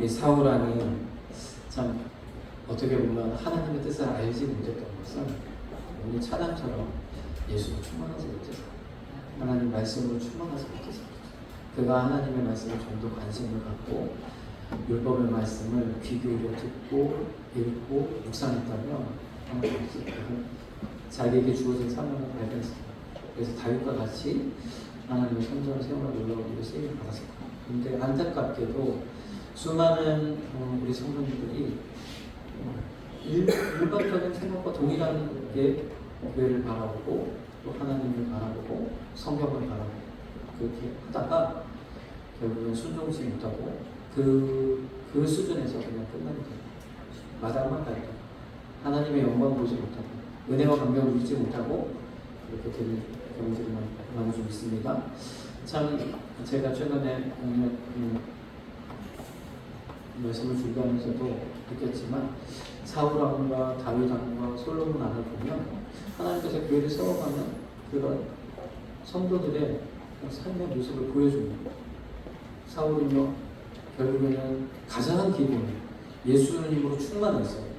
우리 사울왕이 참 어떻게 보면 하나님의 뜻을 알지 못했던 것은 오늘 차단처럼 예수로 충만하지 못해서, 하나님 말씀으로 충만하지 못해서, 그가 하나님의 말씀에 좀 더 관심을 갖고 율법의 말씀을 귀 기울여 듣고 읽고 묵상했다면 자기에게 주어진 사명을 발견했습니다. 그래서 다윗과 같이 하나님의 성전을 세우며 놀라우기로 쓰임을 받았을 거예요. 근데 안타깝게도 수많은 우리 성도님들이 일반적인 생각과 동일한 게 교회를 바라보고 또 하나님을 바라보고 성경을 바라보고 그렇게 하다가 결국은 순종치 못하고 그 수준에서 그냥 끝나게 됩니다. 마당만 갈 때 하나님의 영광 보지 못하고 은혜와 감격을 누리지 못하고 그렇게 되는 경우들이 많이 좀 있습니다. 참 제가 최근에 말씀을 준비하면서도 느꼈지만 사울왕과 다윗왕과 솔로몬 왕을 보면 하나님께서 교회를 세워가는 그런 성도들의 삶의 모습을 보여줍니다. 사울은요 결국에는 가장 기본 예수님으로 충만했어요.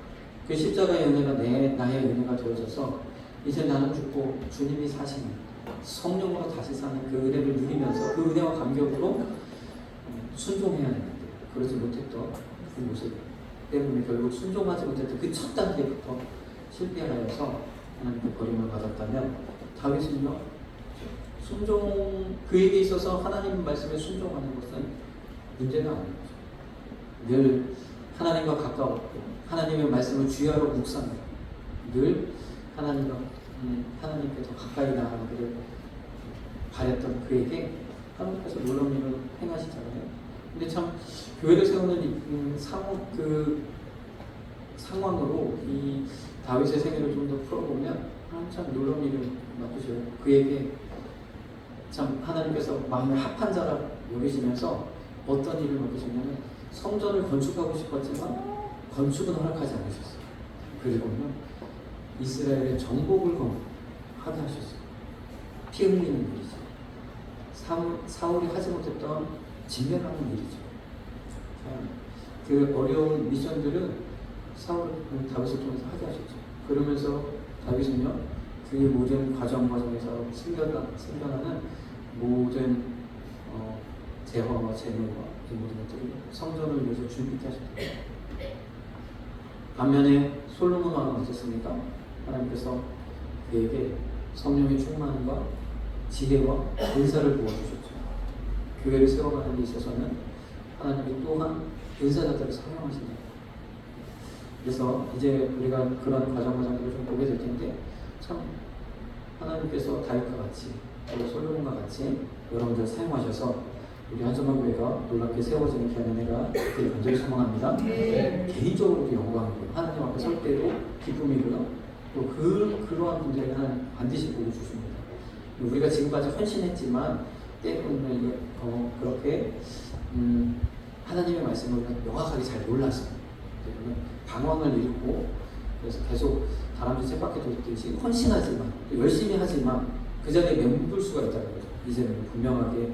그 십자가의 은혜가 나의 은혜가 되어져서 이제 나는 죽고 주님이 사시는 성령으로 다시 사는 그 은혜를 누리면서 그 은혜와 감격으로 순종해야 하는데 그러지 못했던 그 모습 때문에 결국 순종하지 못했던 그 첫 단계부터 실패하여서 하나님께 버림을 받았다면 다윗은요 그에게 있어서 하나님 말씀에 순종하는 것은 문제가 아닙니다. 늘 하나님과 가까웠고 하나님의 말씀을 주야로 묵상하고 늘 하나님께 더 가까이 나아가기를 바랬던 그에게 하나님께서 놀라운 일을 행하시잖아요. 근데 참 교회를 세우는 상황으로 이 다윗의 생애를 좀 더 풀어보면 참 놀라운 일을 맡으셔요. 그에게 참 하나님께서 마음에 합한 자라 여기시면서 어떤 일을 맡으셨냐면 성전을 건축하고 싶었지만 건축은 허락하지 않으셨어요. 그리고는 이스라엘의 정복을 하게 하셨어요. 피 흘리는 일이죠. 사울이 하지 못했던 진멸하는 일이죠. 그 어려운 미션들은 다윗을 통해서 하게 하셨죠. 그러면서 다윗은요, 그 모든 과정에서 생겨나는 모든 재화와 재물과 이 모든 것들을 성전을 위해서 준비케 하셨다. 반면에 솔로몬 왕은 어땠습니까? 하나님께서 그에게 성령의 충만과 지혜와 은사를 부어주셨죠. 교회를 세워가는 데 있어서는 하나님이 또한 은사자들을 사용하신다. 그래서 이제 우리가 그런 과정들을 좀 보게 될 텐데, 참 하나님께서 다윗과 같이 또 솔로몬과 같이 여러분들 사용하셔서 우리 한전만교회가 놀랍게 세워지는 귀한 은혜가 되게 간절히 소망합니다. 개인적으로도 영광이고요. 하나님 앞에 설 때도 기쁨이고요. 또 그러한 분들에게 하나님 반드시 복을 주십니다. 우리가 지금까지 헌신했지만 때로는 그렇게 하나님의 말씀을 명확하게 잘 몰라서 방황을 일으키고, 그래서 계속 다람쥐 쳇바퀴 돌듯이 헌신하지만 열심히 하지만 그 자리에 맴돌 수가 있다는 거죠. 이제는 분명하게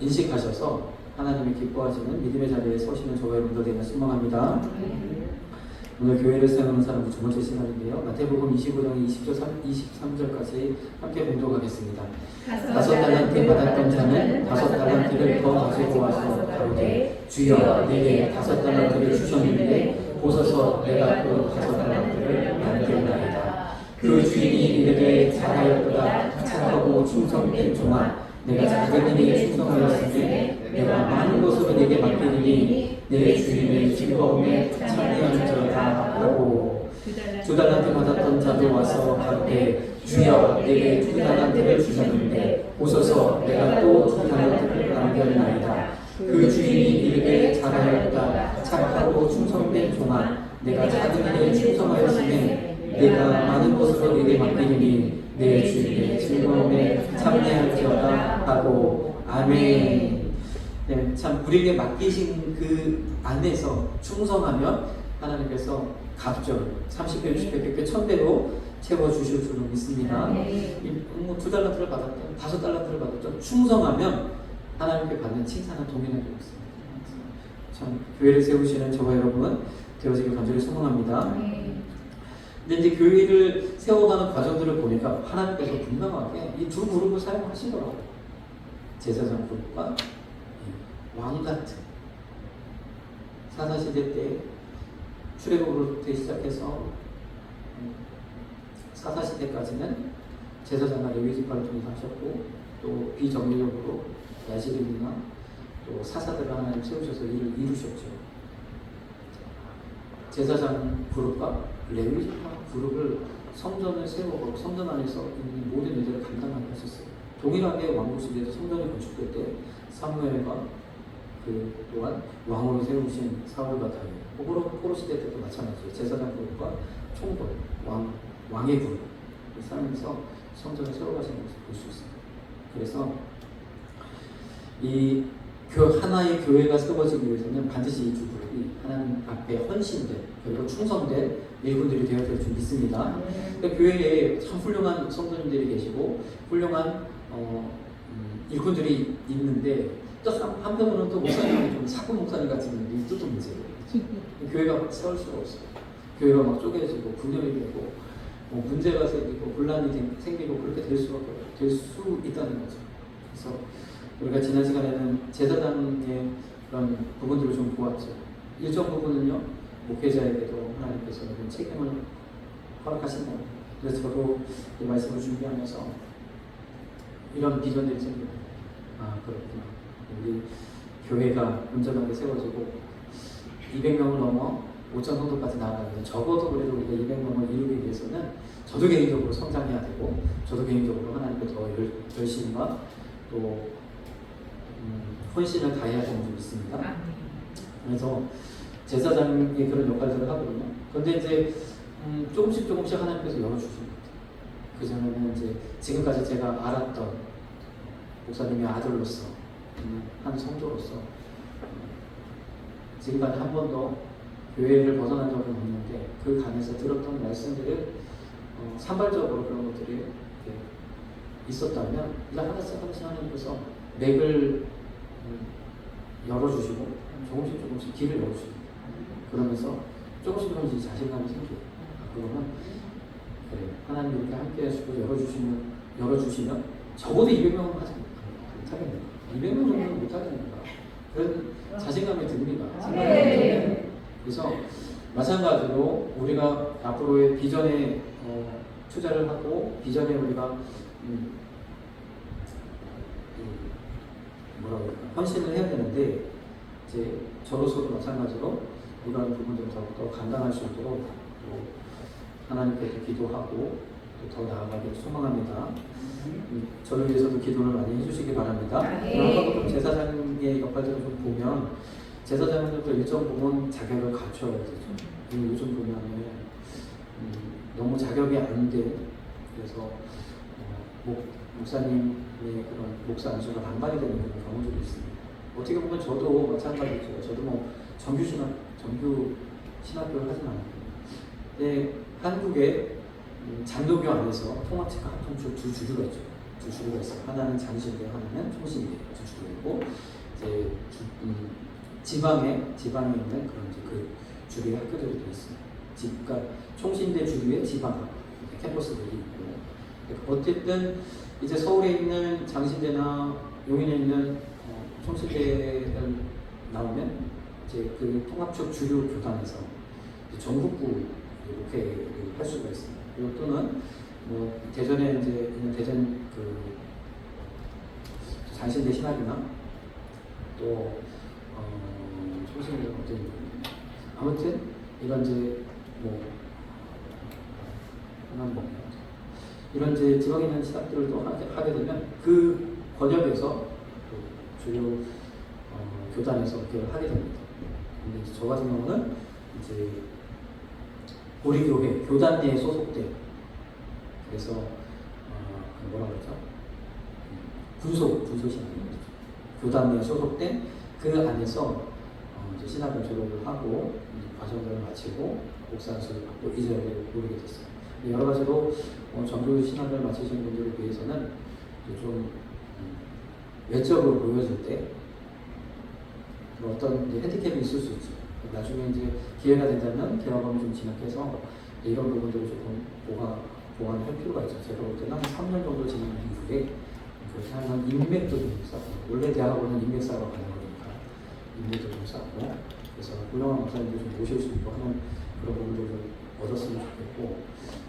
인식하셔서 하나님이 기뻐하시는 믿음의 자리에 서시는 저와 여러분들 되기를 소망합니다. 오늘 교회를 세우는 사람의 두 번째 시간인데요. 마태복음 25장 23절까지 함께 봉독하겠습니다. 5달란트 받았던 자는 5달란트를 더 가지고 와서 가로되 주여 내게 5달란트를 주셨는데 보소서 내가 그 5달란트를 남겼나이다. 그 주인이 이르되 잘하였도다 착하고 충성된 종아 내가 작은 일에 충성하였으니 내가 많은 것으로 내게 맡기니 내 주인의 즐거움에 참여할지어다 하고 2달란트 받았던 자도 와서 가로되 주여 내게 2달란트를 주셨는데 보소서 내가 또 2달란트를 남겼나이다. 그 주인이 이르되 잘하였다 착하고 충성된 종아 내가 작은 일에 충성하였으니 내가 많은 것으로 내게 맡기니 내 주인의 즐거움에 참여할지어다 하고 아멘. 네, 참 우리에게 맡기신 그 안에서 충성하면 하나님께서 갑절 30배, 60배, 100배, 1000배로 채워주실 줄로 믿습니다. 2달란트를 받았던 5달란트를 받았던 충성하면 하나님께 받는 칭찬은 동일하게 있습니다. 참 교회를 세우시는 저와 여러분 되어지길 간절히 소망합니다. 근데 이제 교회를 세워가는 과정들을 보니까 하나님께서 분명하게 이 두 그룹을 사용하시더라고요. 제사장 그룹과 왕 같은 사사시대 때 출애굽으로부터 시작해서 사사시대까지는 제사장과 레위지파를 통해서 하셨고 또 비정례적으로 야시림이나 또 사사들을 하나님 세우셔서 일을 이루셨죠. 제사장 그룹과 레위지파 그룹을 성전을 세우고 성전 안에서 있는 모든 일들을 감당하게 하셨어요. 동일하게 왕국 시대에서 성전이 건축될 때 사무엘과 그 또한 왕으로 세우신 사울과 다윗, 포로 시대 때도 마찬가지예요. 제사장 그룹과 총벌, 왕의 그룹 사람에서 성전을 세워가시는 것을 볼 수 있습니다. 그래서 이 하나의 교회가 세워지기 위해서는 반드시 이 두 그룹이 하나님 앞에 헌신된 그리고 충성된 일꾼들이 되어야 될 줄 믿습니다. 그러니까 교회에 참 훌륭한 성도님들이 계시고 훌륭한 일꾼들이 있는데 또 한편으로는 또 목사님이 좀 사고 목사님 같은 분들이 또 문제예요. 교회가 세울 수가 없어요. 교회가 막 쪼개지고 분열이 되고 문제가 생기고 분란이 생기고 그렇게 될 수 있다는 거죠. 그래서 우리가 지난 시간에는 제사장의 그런 부분들을 좀 보았죠. 일정 부분은요 목회자에게도 하나님께서 이런 책임을 허락하신다. 그래서 저도 이 말씀을 준비하면서 이런 비전들이 생깁니다. 아 그렇구나. 우리 교회가 온전하게 세워지고 200명을 넘어 5천 성도까지 나아가는데 적어도 그래도 우리가 200명을 이루기 위해서는 저도 개인적으로 성장해야 되고 저도 개인적으로 하나님께 더 열심과 또 헌신을 다해야 되는 줄 믿습니다. 그래서 제사장이 그런 역할들을 하거든요. 그런데 이제 조금씩 하나님께서 열어주십니다. 그 전에는 이제 지금까지 제가 알았던 목사님의 아들로서 한 성도로서 지금까지 한 번도 교회를 벗어난 적은 없는데 그 강에서 들었던 말씀들을 산발적으로 그런 것들이 있었다면 이제 하나씩 하나님께서 맥을 열어주시고 조금씩 길을 열어주십니다. 그러면서 조금씩 자신감이 생겨요. 그러면 그래, 하나님 이렇게 함께 하시고 열어주시면 적어도 200명은 하지 못하겠네요. 200명 정도는 못하겠는가. 그런 자신감이 듭니다. 그래서 마찬가지로 우리가 앞으로의 비전에 투자를 하고 비전에 우리가 헌신을 해야 되는데 이제 저로서도 마찬가지로 이런 부분들을 더욱더 감당할 수 있도록 또 하나님께서 기도하고 또 더 나아가길 소망합니다. 저를 위해서도 기도를 많이 해주시기 바랍니다. 아까도 좀 제사장의 역할들을 좀 보면 제사장은 또 일정 부분 자격을 갖춰야 되죠. 요즘 보면은 너무 자격이 안 돼. 그래서 목사님의 그런 목사 안수가 반반이 되는 그런 경우들이 있습니다. 어떻게 보면 저도 마찬가지죠. 저도 뭐 정규 신학교를 하진 않았거든요. 근데 한국의 장로교 안에서 통합체가 합통주 두 주류가 있죠. 두 주류가 있어요. 하나는 장신대, 하나는 총신대 두 주류가 있고 이제 지방에 있는 그런 이제 그 주류의 학교들이 돼 있습니다. 그러니까 총신대 주류의 지방 캠퍼스들이 있고 어쨌든 이제 서울에 있는 장신대나 용인에 있는 총신대를 나오면 이제 그 통합적 주류 교단에서 전국구 이렇게 할 수가 있습니다. 그리고 또는 뭐 대전에 이제 있는 대전 그 장신대 신학이나 또 총신대 어떤 아무튼 이런 이제 뭐 이런 이제 지방에 있는 신학들을 또 하게 되면 그 권역에서 주요 교단에서 그렇게 하게 됩니다. 근데 저 같은 경우는 이제 우리 교회 교단 내에 소속된 그래서 뭐라고 그러죠? 군소신학입니다. 교단 내에 소속된 그 안에서 이제 신학을 졸업을 하고 과정들을 마치고 목사안수를 받고 이 자리에 오르게 됐어요. 여러 가지로 전교 신학을 마치신 분들에 비해서는 좀 외적으로 보여질 때 어떤 이제 핸디캡이 있을 수 있죠. 나중에 이제 기회가 된다면 대학원을 좀 진학해서 이런 부분들을 조금 보완할 필요가 있죠. 제가 볼 때는 한 3년 정도 지난 이후에 그렇게 하면 인맥도 좀 쌓고 원래 대학원은 인맥 쌓으러 가는 거니까 인맥도 좀 쌓고 그래서 훌륭한 목사님들 좀 모실 수 있고 하는 그런 부분들을 좀 얻었으면 좋겠고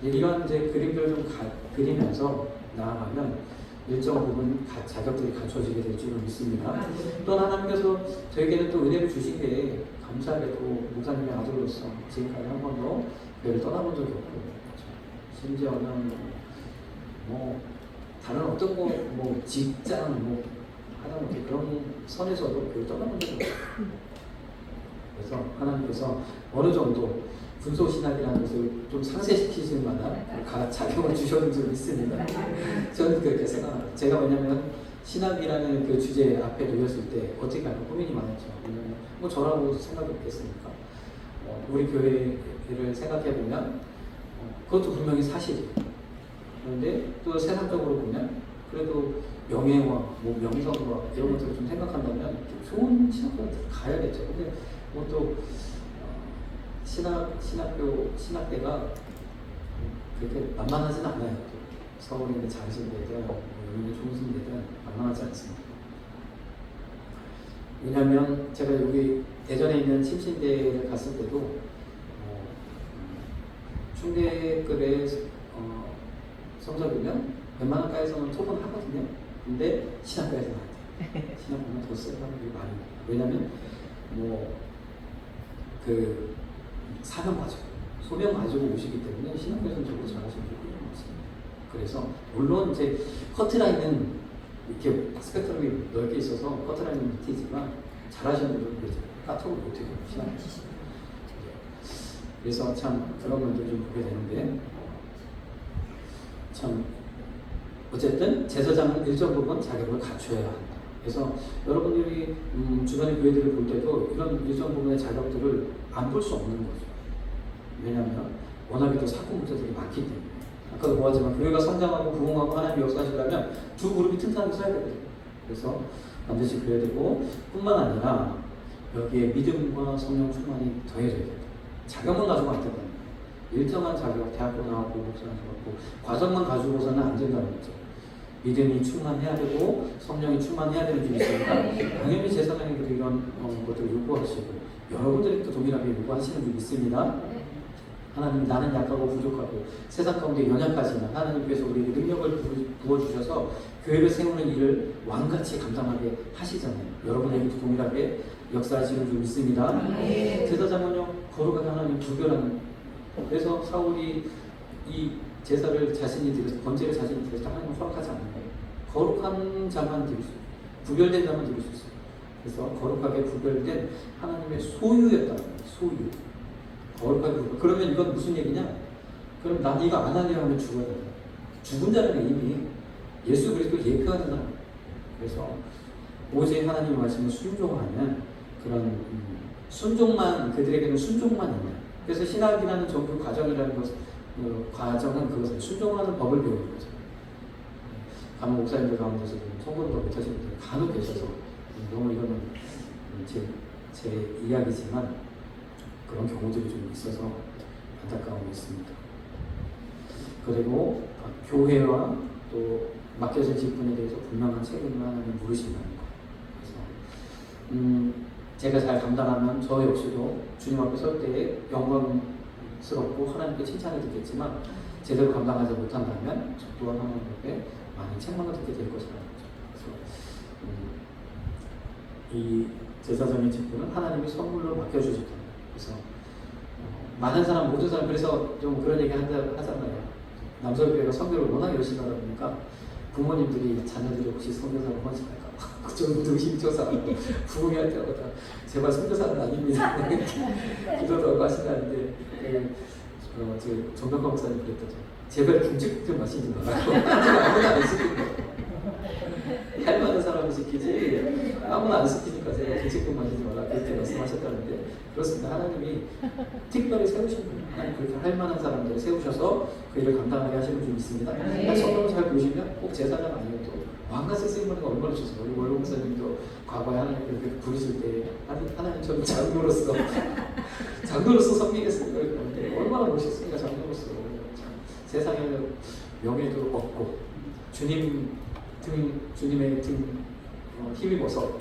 이런 이제 그림들을 좀 그리면서 나아가면 일정 부분 자격들이 갖춰지게 될 줄을 믿습니다. 또 하나님께서 저에게는 또 은혜를 주신 게 감사하게도 목사님의 아들로서 지금까지 한 번도 교회를 떠나본 적이 없고 심지어는 뭐 다른 어떤 뭐 직장 뭐 하다못해 그런 선에서도 교회를 떠나본 적이 없어요. 그래서 하나님께서 어느 정도 군소신학이라는 것을 좀 상쇄시키실 만한 자격을 주셨는 줄 믿습니다. 저는 그렇게 생각합니다. 제가 왜냐면 신학이라는 그 주제 앞에 놓였을 때 어떻게 할까 고민이 많았죠. 왜냐면 뭐 저라고 생각이 없겠습니까? 우리 교회를 생각해보면 그것도 분명히 사실이에요. 그런데 또 세상적으로 보면 그래도 명예와 뭐 명성과 이런 것들을 좀 생각한다면 좋은 신학교를 가야겠죠. 근데 뭐 또 신학대가 그렇게 만만하진 않아요. 서울에 있는 장신대든 여기 종신대든 만만하지 않습니다. 왜냐하면 제가 여기 대전에 있는 침신대를 갔을 때도 중대급의 성적이면 웬만한 과에서는 토론 하거든요. 근데 신학과에서는 안 돼요. 신학과는 더 센 사람들이 많이 돼요. 왜냐하면 그 사명 가지고 소명 가지고 오시기 때문에 신학교에서는 저보다 잘하시는 분들이 많습니다. 그래서 물론 이제 커트라인은 이렇게 스펙트럼이 넓게 있어서 커트라인이 밑이지만 잘하시는 분들은 그렇죠. 까톡을 못해요. 신앙. 그래서 참 그런 분들 좀 보게 되는데 참 어쨌든 제사장은 일정 부분 자격을 갖춰야 한다. 그래서 여러분들이 주변의 교회들을 볼 때도 이런 일정 부분의 자격들을 안 볼 수 없는 거죠. 왜냐하면 워낙에 또 사고 문제들이 많기 때문에 아까도 보았지만 교회가 성장하고 부흥하고 하나님이 역사하시려면 두 그룹이 튼튼하게 서야 되거든요. 그래서 반드시 그래야 되고 뿐만 아니라 여기에 믿음과 성령 충만이 더해져야 된다. 자격만 가지고 안 된다. 일정한 자격, 대학교 나왔고 목사 나왔고 과정만 가지고서는 안 된다는 거죠. 믿음이 충만해야 되고 성령이 충만해야 되는 줄이 있으니까 당연히 제사장에게도 이런 것들을 요구하시고 여러분들이 또 동일하게 요구하시는 줄 믿습니다. 하나님 나는 약하고 부족하고 세상 가운데 연약하지만 하나님께서 우리에게 능력을 부어주셔서 교회를 세우는 일을 왕같이 감당하게 하시잖아요. 여러분에게도 동일하게 역사하시는 줄 믿습니다. 제사장은요 거룩하게 하나님 구별하는 그래서 사울이 이 제사를 자신이 드려서 번제를 자신이 드려서 하나님 허락하지 않는 거예요. 거룩한 자만 드릴 수 있어요. 구별된 자만 드릴 수 있어요. 그래서 거룩하게 구별된 하나님의 소유였다는 거예요. 소유. 거룩하게 구별. 그러면 이건 무슨 얘기냐? 그럼 난 이거 안 하려 하면 죽어야 된다. 죽은 자는 이미 예수 그리스도 예표하잖아. 그래서 오직 하나님의 말씀을 순종하는 그런 순종만 그들에게는 순종만 있는. 그래서 신학이라는 정규 과정이라는 것 과정은 그것을 순종하는 법을 배우는 거죠. 간혹 목사님들 가운데서 성공을 더 못하시는 분들 간혹 계셔서 너무 이거는 제 이야기지만 그런 경우들이 좀 있어서 안타까움이 있습니다. 그리고 교회와 또 맡겨진 직분에 대해서 분명한 책임을 하나님 물으신다는 거. 그래서 제가 잘 감당하면 저 역시도 주님 앞에 설 때에 영광스럽고 하나님께 칭찬을 듣겠지만 제대로 감당하지 못한다면 저 또한 하나님께 많이 책망을 듣게 될 것이라는 거죠. 그래서 이 제사장의 직분은 하나님이 선물로 맡겨주셨다. 그래서 많은 사람 모든 사람 그래서 좀 그런 얘기 하잖아요. 남서교회가 선교를 워낙 열심히 하다 보니까 부모님들이 자녀들이 혹시 선교사로 헌신할까 그 정도 의심조사하고 부흥할 때마다 제발 선교사는 아닙니다. 기도도 하고 하시다는데 정병관 목사님 그랬더니 제발 김치국 좀 마시지 말라고 아무나 안 시키고 할 만한 사람을 시키지 아무나 안 시키니까 제가 김치국 마시지 말라 그렇게 말씀하셨다는데 그렇습니다. 하나님이 특별히 세우신 분이에요. 하나님 그렇게 할 만한 사람들을 세우셔서 그 일을 감당하게 하시는 줄 믿습니다. 성경을 잘 보시면 꼭 제사장 아니어도 왕같이 쓰임받는 거 얼마나 좋습니까? 우리 원로 목사님도 과거에 하나님 그렇게 부르실 때 하나님 저는 장로로서 섬기겠습니다. 그런데 얼마나 멋있습니까? 장로로서 세상에 명예도 없고 주님의 등 힘입어서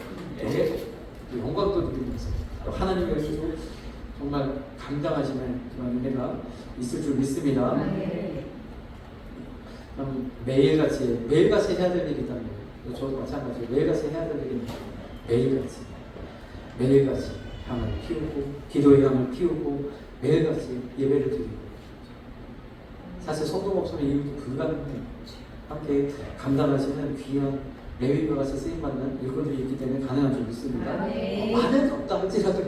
영광도 누리면서 하나님의 것으로 정말 감당하시는 그런 은혜가 있을 줄 믿습니다. 그럼 매일같이 해야 될 일이 있다는 거예요. 저도 마찬가지로 매일같이 해야 될 일입니다. 매일같이 향을 피우고 기도의 향을 피우고 매일같이 예배를 드리고 사실 성도가 없으면 이것도 불가능해요. 함께 감당하시는 귀한 레위와 같이 쓰임받는 일꾼들이 있기 때문에 가능한 줄 믿습니다. 만약에 없다 할지라도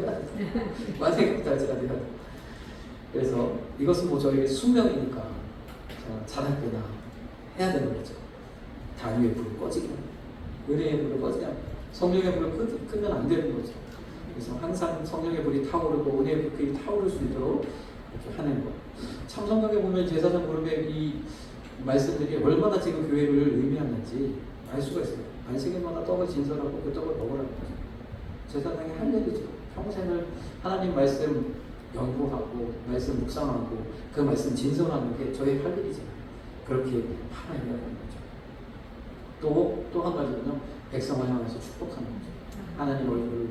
그래서 이것은 뭐 저에게 숙명이니까 잘할 때나 해야 되는 거죠. 다윗의 불을 꺼지게 은혜의 불을 꺼지게 성령의 불을 끄면 안 되는 거죠. 그래서 항상 성령의 불이 타오르고 은혜의 불이 타오를 수 있도록 이렇게 하는 것. 참 성경에 보면 제사장 무릎에 이 말씀들이 얼마나 지금 교회를 의미하는지 알 수가 있어요. 안식일마다 떡을 진설하고 그 떡을 먹으라는 거죠. 제사장이 할 일이죠. 평생을 하나님 말씀 연구하고 말씀 묵상하고 그 말씀 진설하는 게 저의 할 일이잖아요. 그렇게 하나님이 하는 거죠. 또 한 가지는요. 백성을 향해서 축복하는 거죠. 하나님 얼굴을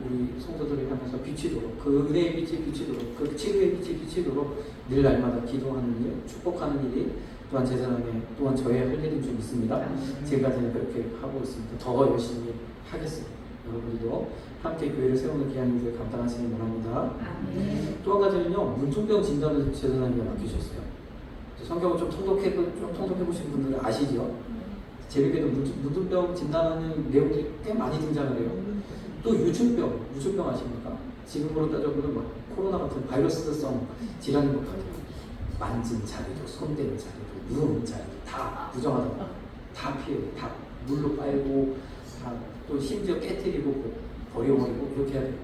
우리 성도들을 향해서 비치도록 그 은혜의 빛이 비치도록 그 치유의 빛이 비치도록 늘 날마다 기도하는 일, 축복하는 일이 또한 제사장의 또한 저의 할 일인 줄 믿습니다. 지금까지는 그렇게 하고 있습니다. 더 열심히 하겠습니다. 여러분들도 함께 교회를 세우는 귀한 일을 감당하시길 바랍니다. 또 한 가지는요. 문둥병 진단을 제사장님께 맡기셨어요. 성경을 좀 통독해 보신 분들은 아시죠? 재밌게도 무드병 진단하는 내용들이 꽤 많이 등장을 해요. 또 유축병 아십니까? 지금으로 따져보면 뭐 코로나 같은 바이러스성 질환이 뭐 만진 자리도, 손대는 자리도, 누운 자리도 다 부정하다. 다 피해요. 다 물로 빨고, 다 또 심지어 깨뜨리고 버려버리고 이렇게 해야 돼요.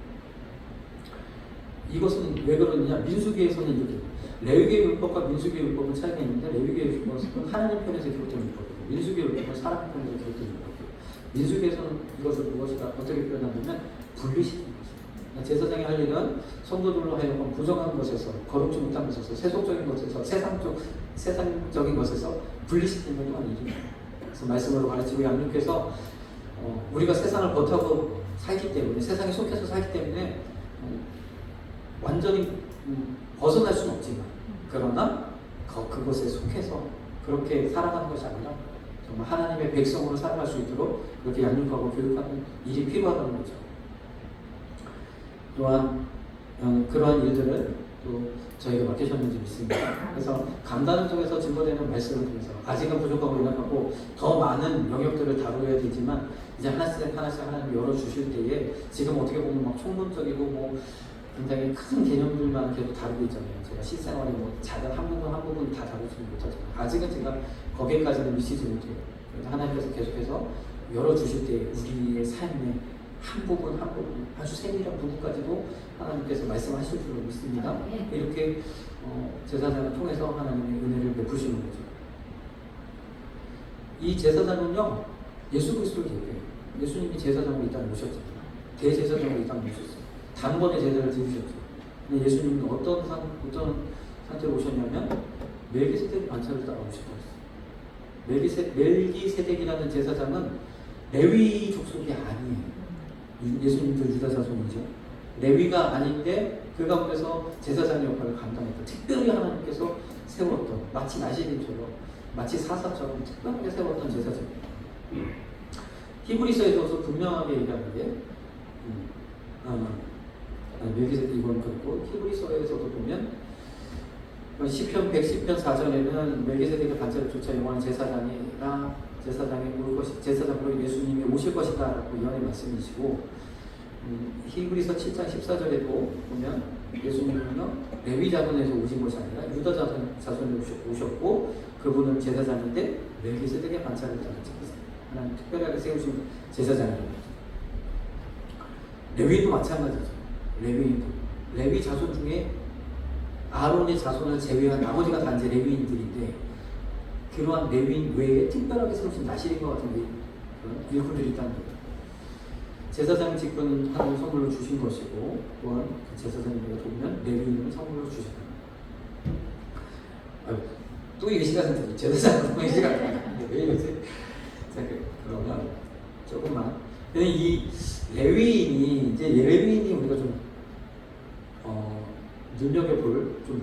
이것은 왜 그러느냐? 민수기에서는 이렇게 레위기의 율법과 민수기의 율법은 차이가 있는데, 레위기의 율법은 하나님 편에서 기록된 율법이고 민수기의 율법은 사람 편에서 기록된 율법이고, 민수기에서는 이것을 무엇이다 어떻게 표현하냐면 분리시키는 것입니다. 제사장이 할 일은 성도들로 하여금 부정한 것에서, 거룩지 못한 것에서, 세속적인 것에서, 세상적인 것에서 분리시키는 것도 아니죠. 그래서 말씀으로 가르치고 양육해서 우리가 세상을 버타고 살기 때문에, 세상에 속해서 살기 때문에 완전히 벗어날 수는 없지만, 그러나 그것에 속해서 그렇게 살아가는 것이 아니라 정말 하나님의 백성으로 살아갈 수 있도록 그렇게 양육하고 교육하는 일이 필요하다는 거죠. 또한 그러한 일들을 또 저희가 맡기셨는지 믿습니다. 그래서 강단을 통해서 증거되는 말씀을 통해서 아직은 부족하고 연약하고 더 많은 영역들을 다루어야 되지만, 이제 하나씩 하나님 열어주실 때에 지금 어떻게 보면 막 총론적이고 뭐 굉장히 큰 개념들만 계속 다루고 있잖아요. 제가 실생활에 뭐 작은 한 부분 다 다루지는 못하지만, 아직은 제가 거기까지는 미치지 못해요. 그래서 하나님께서 계속해서 열어주실 때 우리의 삶의 한 부분 아주 세밀한 부분까지도 하나님께서 말씀하실 줄로 믿습니다. 이렇게 제사장을 통해서 하나님의 은혜를 베푸시는 거죠. 이 제사장은요, 예수 그리스도를 얘기해요. 예수님이 제사장으로 이 땅에 오셨잖아요. 대제사장으로 이 땅에 오셨어요. 단번에 제사를 드리셨죠. 근데 예수님은 어떤 상태로 오셨냐면 멜기세덱 반차를 따라 오셨어요. 멜기세덱이라는 제사장은 레위 족속이 아니에요. 예수님도 유다 자손이죠. 레위가 아닌데 그 가운데서 제사장의 역할을 감당했다. 특별히 하나님께서 세웠던, 마치 나시린처럼, 마치 사사처럼 특별하게 세웠던 제사장. 히브리서에서 분명하게 얘기하는데, 멜기세덱 이건 그렇고, 히브리서에서도 보면 시편 110편 4절에는 멜기세덱의 반차를 쫓아 영원한 제사장으로 예수님이 오실 것이다 라고 예언의 말씀이시고, 히브리서 7장 14절에도 보면 예수님은요 레위 자손에서 오신 것이 아니라 유다 자손에서 오셨고, 그분은 제사장인데 멜기세덱의 반차를 따라 하나님 특별하게 세우신 제사장입니다. 레위도 마찬가지죠. 레위 자손 중에 아론의 자손을 제외한 나머지가 단지 레위인들인데, 그러한 레위인 외에 특별하게 세우신 나실인과 같은 그런 일꾼들이 있다는 거예요. 제사장 직분은 하나님 선물로 주신 것이고, 또한 그 제사장님에게 보면 레위인을 선물로 주셨다. 또 이 시간은 되죠. 제사장 이 시간 왜 이러지? 자, 그러면 조금만. 근데 이 레위인이, 이제 레위인이 우리가 좀 눈여겨볼, 좀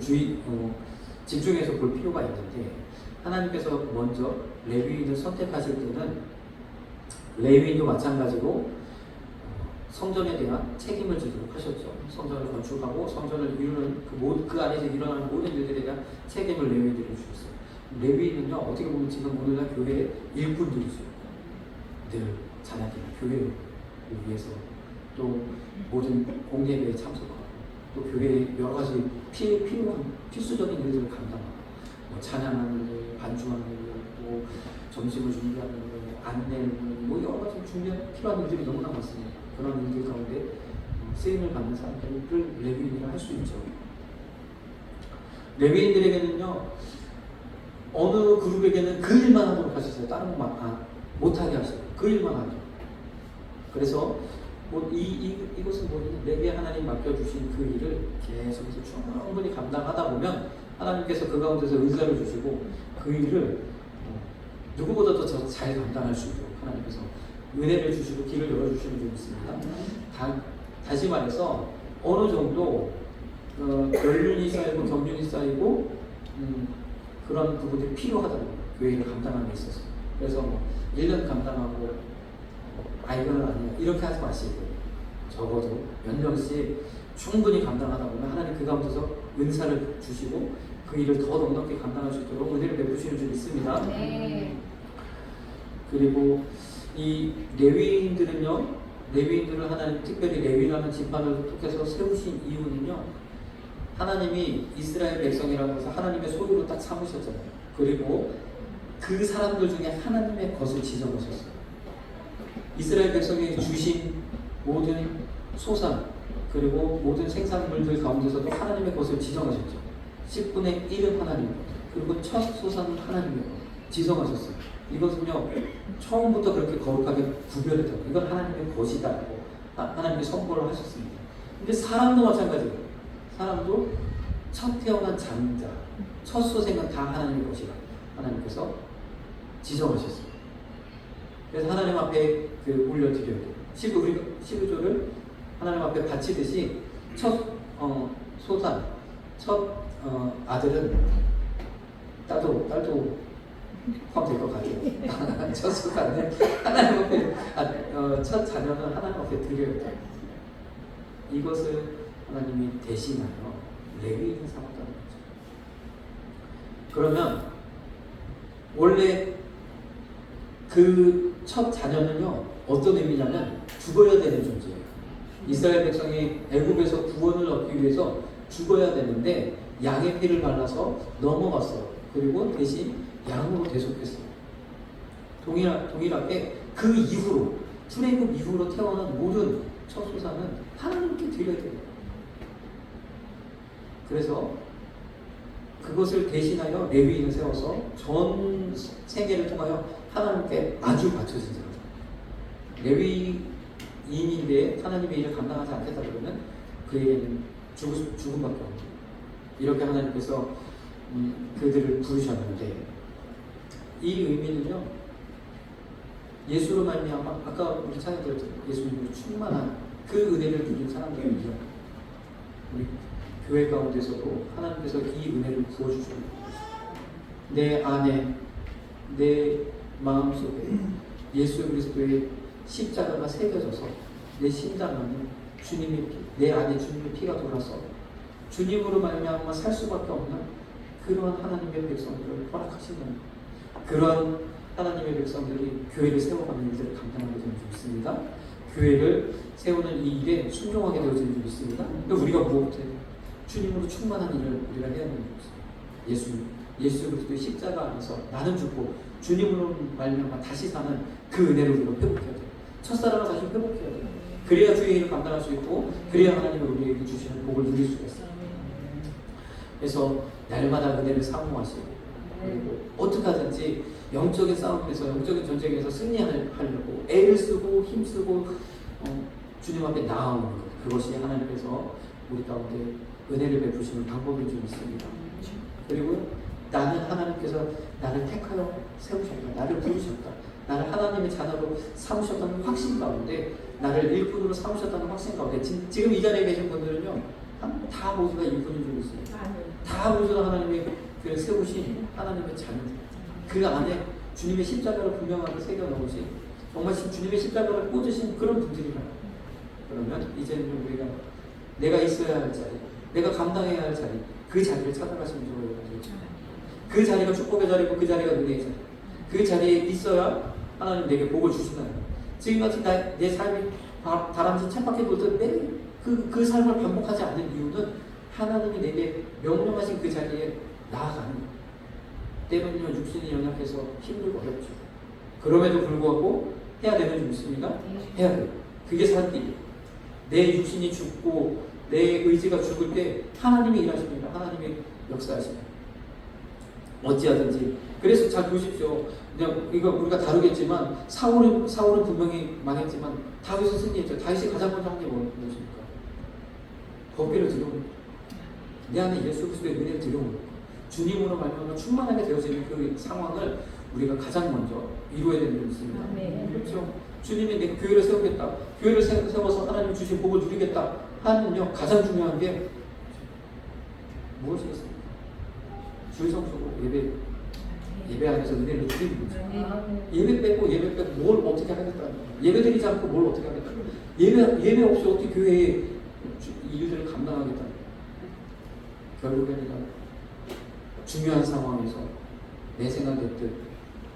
집중해서 볼 필요가 있는데, 하나님께서 먼저 레위인을 선택하실 때는 레위인도 마찬가지로 성전에 대한 책임을 지도록 하셨죠. 성전을 건축하고 성전을 이루는 그 안에서 일어나는 모든 일들에 대한 책임을 레위인들에게 주셨어요. 레위인은요, 어떻게 보면 지금 오늘날 교회의 일꾼들이죠. 늘 자녀들이 교회를 위해서 또 모든 공예배에 참석하고, 또 교회의 여러 가지 필요한 필수적인 일들을 감당하고, 뭐 찬양하는 일, 반주하는 일, 뭐 점심을 준비하는 일, 안내를, 뭐 여러 가지 필요한 일들이 너무나 많습니다. 그런 일들 가운데 쓰임을 받는 사람들을 레위인이라 할 수 있죠. 레위인들에게는요, 어느 그룹에게는 그 일만 하도록 하셨어요. 다른 거 못하게 하시고 그 일만 하죠. 그래서 이것은 뭐냐면 내게 하나님 맡겨주신 그 일을 계속해서 충분히 감당하다 보면 하나님께서 그 가운데서 은사를 주시고 그 일을 누구보다도 더 잘 감당할 수 있도록 하나님께서 은혜를 주시고 길을 열어주시는 줄 믿습니다. 다시 말해서 어느 정도 연륜이 쌓이고 경륜이 쌓이고 그런 부분들이 필요하다고, 교회를 감당하는 데 있어서. 그래서 1년 감당하고 이건 아니야 이렇게 하지 마시고, 적어도 몇 년씩 충분히 감당하다 보면 하나님 그 가운데서 은사를 주시고 그 일을 더 넉넉히 감당할 수 있도록 은혜를 베푸시는 줄 믿습니다. 그리고 이 레위인들을 하나님 특별히 레위라는 지파를 통해서 세우신 이유는요, 하나님이 이스라엘 백성이라고 해서 하나님의 소유로 딱 삼으셨잖아요. 그리고 그 사람들 중에 하나님의 것을 지정하셨어요. 이스라엘 백성이 주신 모든 소산 그리고 모든 생산물들 가운데서도 하나님의 것을 지정하셨죠. 10분의 1은 하나님 것, 그리고 첫 소산은 하나님의 것 지정하셨어요. 이것은요, 처음부터 그렇게 거룩하게 구별했다고, 이건 하나님의 것이다라고 하나님이 선포를 하셨습니다. 근데 사람도 마찬가지예요. 사람도 첫 태어난 장자, 첫 소생은 다 하나님의 것이다. 하나님께서 지정하셨어요. 그래서 하나님 앞에 올려드려야 돼요. 12조를 하나님 앞에 바치듯이 첫 소산, 첫 아들은 딸도 포함될 것 같아요. 첫 소산은 하나님 앞에, 첫 자녀는 하나님 앞에 드려야 돼요. 이것을 하나님이 대신하여 레위인을 삼았다는 거죠. 그러면 원래 그 첫 자녀는요, 어떤 의미냐면 죽어야 되는 존재예요. 이스라엘 백성이 애굽에서 구원을 얻기 위해서 죽어야 되는데 양의 피를 발라서 넘어갔어요. 그리고 대신 양으로 대속했어요. 동일하게 그 이후로, 출애굽 이후로 태어난 모든 첫 소산은 하나님께 드려야 돼요. 그래서 그것을 대신하여 레위인을 세워서 전 생애를 통하여 하나님께 아주 바쳐진 자입니다. 레위인인데 하나님의 일을 감당하지 않겠다 그러면 그에게는 죽음밖에 없죠. 이렇게 하나님께서 그들을 부르셨는데, 이 의미는요, 예수로 말미암아 아까 우리 찬양 들었죠. 예수님으로 충만한 그 은혜를 누린 사람들이죠. 우리 교회 가운데서도 하나님께서 이 은혜를 부어주십니다. 내 안에, 내 마음속에 예수 그리스도의 십자가가 새겨져서 내 심장 안에 주님의 피, 내 안에 주님의 피가 돌아서 주님으로 말미암아 살 수밖에 없는 그러한 하나님의 백성들을 허락하신 겁니다. 그러한 하나님의 백성들이 교회를 세워가는 일들을 감당하게 되는 줄 믿습니다. 교회를 세우는 이 일에 순종하게 되어지는 줄 믿습니다. 우리가 무엇해요? 주님으로 충만한 일을 우리가 해야 되는 것입니다. 예수 그리스도의 십자가 안에서 나는 죽고 주님으로 말미암아 다시 사는 그 은혜를 우리가 회복해야 돼요. 첫사랑을 다시 회복해야 돼요. 그래야 주의 일을 감당할 수 있고, 그래야 하나님이 우리에게 주시는 복을 누릴 수가 있어요. 그래서 날마다 은혜를 사모하시고, 그리고 어떻게 하든지 영적인 싸움에서, 영적인 전쟁에서 승리하려고 애를 쓰고 힘쓰고 주님 앞에 나아오는 것, 그것이 하나님께서 우리 가운데 은혜를 베푸시는 방법인 줄 믿습니다. 그리고 나는 하나님께서 나를 택하여 세우셨다, 나를 부르셨다, 나를 하나님의 자녀로 삼으셨다는 확신 가운데, 나를 일꾼으로 삼으셨다는 확신 가운데, 지금 이 자리에 계신 분들은요, 다 모두가 일꾼인 줄 믿습니다. 다 모두가 하나님의 세우신 하나님의 자녀들, 그 안에 주님의 십자가를 분명하게 새겨넣으신, 정말 주님의 십자가를 꽂으신 그런 분들이라요. 그러면 이제는 우리가 내가 있어야 할 자리, 내가 감당해야 할 자리, 그 자리를 찾아가시면 좋을 것 같아요. 그 자리가 축복의 자리고 그 자리가 은혜의 자리, 그 자리에 있어야 하나님 내게 복을 주신다는 거예요. 지금같이 내 삶이 다람쥐 쳇바퀴 돌듯 매일 그 삶을 반복하지 않는 이유는 하나님이 내게 명령하신 그 자리에 나아가는 거예요. 때로는요, 육신이 연약해서 힘들고 어렵죠. 그럼에도 불구하고 해야 되는 줄 믿습니다. 해야 돼요. 그게 산길이에요. 내 육신이 죽고 내 의지가 죽을 때 하나님이 일하십니다. 하나님이 역사하십니다. 어찌하든지. 그래서 잘 보십시오. 그냥 이거 우리가 다루겠지만 사울은 분명히 망했지만 다윗은 승리했죠. 다윗이 가장 먼저 한 게 무엇입니까? 법궤를 들여오는, 내 안에 예수 그리스도의 은혜를 들여오는, 주님으로 말미암아 충만하게 되어지는 그 상황을 우리가 가장 먼저 이루어야 되는 줄 믿습니다. 그렇죠. 주님이 내 교회를 세우겠다, 교회를 세워서 하나님 주신 복을 누리겠다 하는요, 가장 중요한 게 무엇이겠습니까? 주의 성수고 예배 안에서 은혜를 누리는 거죠. 예배 빼고 뭘 어떻게 하겠다, 예배 드리지 않고 뭘 어떻게 하겠다, 예배 없이 어떻게 교회의 일들을 감당하겠다. 결국에는 중요한 상황에서 내 생각의 뜻,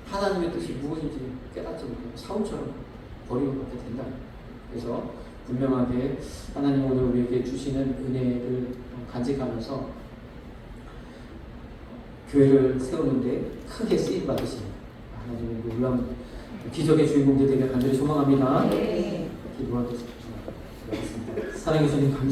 하나님의 뜻이 무엇인지 깨닫지 못하고 사울처럼 버리고 가게 된다. 그래서 분명하게 하나님 오늘 우리에게 주시는 은혜를 간직하면서 교회를 세우는데 크게 쓰임 받으시는 하나님의 놀라운 기적의 주인공들 되길 간절히 소망합니다. 기도하겠습니다. 사랑해 주님 감사합니다.